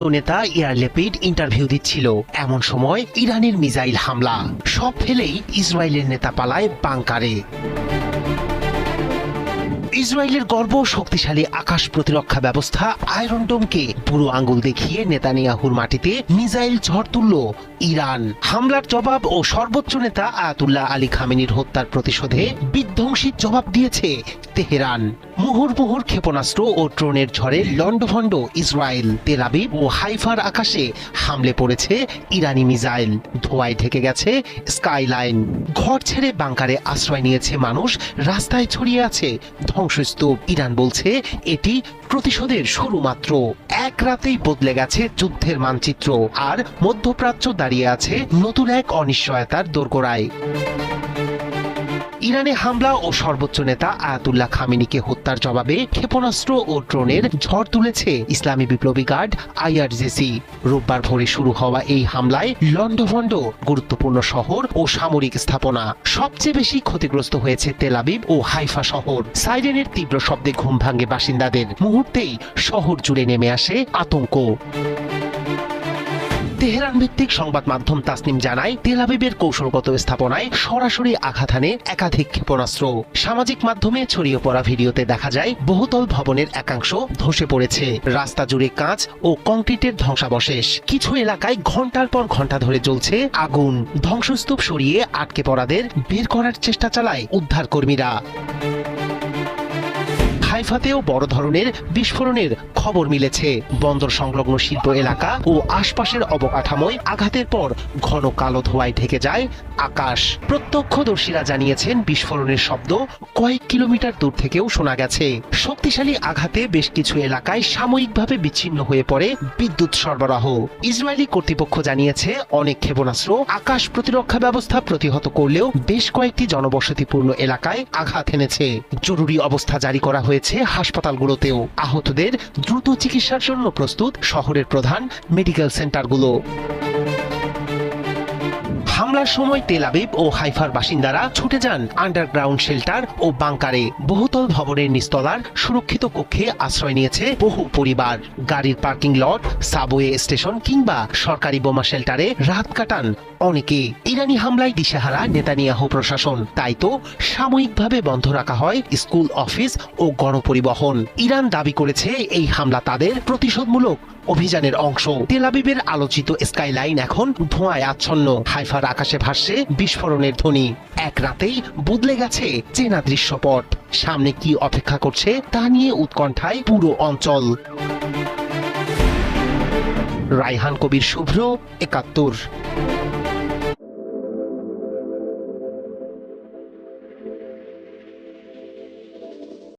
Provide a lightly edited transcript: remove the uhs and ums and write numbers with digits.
নেতা ইয়ার লেপিড ইন্টারভিউ দিচ্ছিল, এমন সময় ইরানের মিসাইল হামলা। সব ফেলেই ইসরায়েলের নেতা পালায় বাংকারে। ইসরায়েলের গর্ব শক্তিশালী আকাশ প্রতিরক্ষা ব্যবস্থা আয়রন ডোমকে বুড়ো আঙ্গুল দেখিয়ে নেতানিয়াহুর মাটিতে মিসাইল ঝড় তুলল ইরান। হামলার জবাব ও সর্বোচ্চ নেতা আয়াতুল্লাহ আলী খামেনির হত্যার প্রতিশোধে বিধ্বংসী জবাব দিয়েছে তেহরান। মুহুর্মুহুর ক্ষেপণাস্ত্র ও ড্রোনের ঝড়ে লন্ডভন্ড ইসরায়েল। তেল আবিব ও হাইফার আকাশে হামলে পড়েছে ইরানি মিসাইল। ধোঁয়ায় ঢেকে গেছে স্কাইলাইন। ঘর ছেড়ে বাংকারে আশ্রয় নিয়েছে মানুষ, রাস্তায় ছড়িয়ে আছে ধ্বংসস্তূপ। ইরান বলছে এটি প্রতিশোধের শুরু মাত্র। এক রাতেই বদলে গেছে যুদ্ধের মানচিত্র, আর মধ্যপ্রাচ্য দাঁড়িয়ে আছে নতুন এক অনিশ্চয়তার দোরগোড়ায়। ইরানে হামলা ও সর্বোচ্চ নেতা আয়াতুল্লাহ খামেনিকে হত্যার জবাবে ক্ষেপণাস্ত্র ও ড্রোনের ঝড় তুলেছে ইসলামী বিপ্লবী গার্ড আইআরজিসি। রোববার ভোরে শুরু হওয়া এই হামলায় লন্ডভন্ড গুরুত্বপূর্ণ শহর ও সামরিক স্থাপনা। সবচেয়ে বেশি ক্ষতিগ্রস্ত হয়েছে তেল আবিব ও হাইফা শহর। সাইরেনের তীব্র শব্দে ঘুম ভাঙে বাসিন্দাদের। মুহূর্তেই শহর জুড়ে নেমে আসে আতঙ্ক। তেহরান ভিত্তিক সংবাদ মাধ্যম তাসনিম জানায়, তেল আবিবের কৌশলগত স্থাপনায় সরাসরি আঘাত হানে একাধিক ক্ষেপণাস্ত্র। সামাজিক মাধ্যমে ছড়িয়ে পড়া ভিডিওতে দেখা যায় বহুতল ভবনের একাংশ ধসে পড়েছে। রাস্তা জুড়ে কাঁচ ও কংক্রিটের ধ্বংসাবশেষ। কিছু এলাকায় ঘন্টার পর ঘন্টা ধরে জ্বলছে আগুন। ধ্বংসস্তূপ সরিয়ে আটকে পড়াদের বের করার চেষ্টা চালায় উদ্ধার কর্মীরা। হাইফাতেও বড় ধরনের বিস্ফোরণের খবর মিলেছে। বন্দর সংলগ্ন শিল্প এলাকা ও আশপাশের অবকাঠামোয় আঘাতের পর ঘন কালো ধোঁয়ায় ঢেকে যায় আকাশ। প্রত্যক্ষদর্শীরা জানিয়েছেন বিস্ফোরণের শব্দ কয়েক কিলোমিটার দূর থেকেও শোনা গেছে। শক্তিশালী আঘাতে বেশ কিছু এলাকায় সাময়িকভাবে বিচ্ছিন্ন হয়ে পড়ে বিদ্যুৎ সরবরাহ। ইসরায়েলি কর্তৃপক্ষ জানিয়েছে অনেক ক্ষেপণাস্ত্র আকাশ প্রতিরক্ষা ব্যবস্থা প্রতিহত করলেও বেশ কয়েকটি জনবসতিপূর্ণ এলাকায় আঘাত এনেছে। জরুরি অবস্থা জারি করা হয়েছে হাসপাতালগুলোতেও। আহতদের দ্রুত চিকিৎসার জন্য প্রস্তুত শহরের প্রধান মেডিকেল সেন্টারগুলো। হামলার সময় তেল আবিব ও হাইফার বাসিন্দারা ছুটে যান আন্ডারগ্রাউন্ড শেল্টার ও বাংকারে। বহুতল ভবনের নিচতলার সুরক্ষিত কক্ষে আশ্রয় নিয়েছে বহু পরিবার। গাড়ির পার্কিং লট, সাবওয়ে স্টেশন কিংবা সরকারি বোমা শেল্টারে রাত কাটান অনেকে। ইরানি হামলায় দিশেহারা নেতানিয়াহু প্রশাসন, তাই তো সাময়িকভাবে বন্ধ রাখা হয় স্কুল, অফিস ও গণপরিবহন। ইরান দাবি করেছে এই হামলা তাদের প্রতিশোধমূলক অভিযানের অংশ। তেল আবিবের আলোচিত স্কাইলাইন এখন ধোঁয়ায় আচ্ছন্ন। হাইফার আকাশে ভাসছে বিস্ফোরণের ধ্বনি। এক রাতেই বদলে গেছে চেনা দৃশ্যপট। সামনে কি অপেক্ষা করছে তা নিয়ে উৎকণ্ঠায় পুরো অঞ্চল। রায়হান কবির, শুভ্র, ৭১।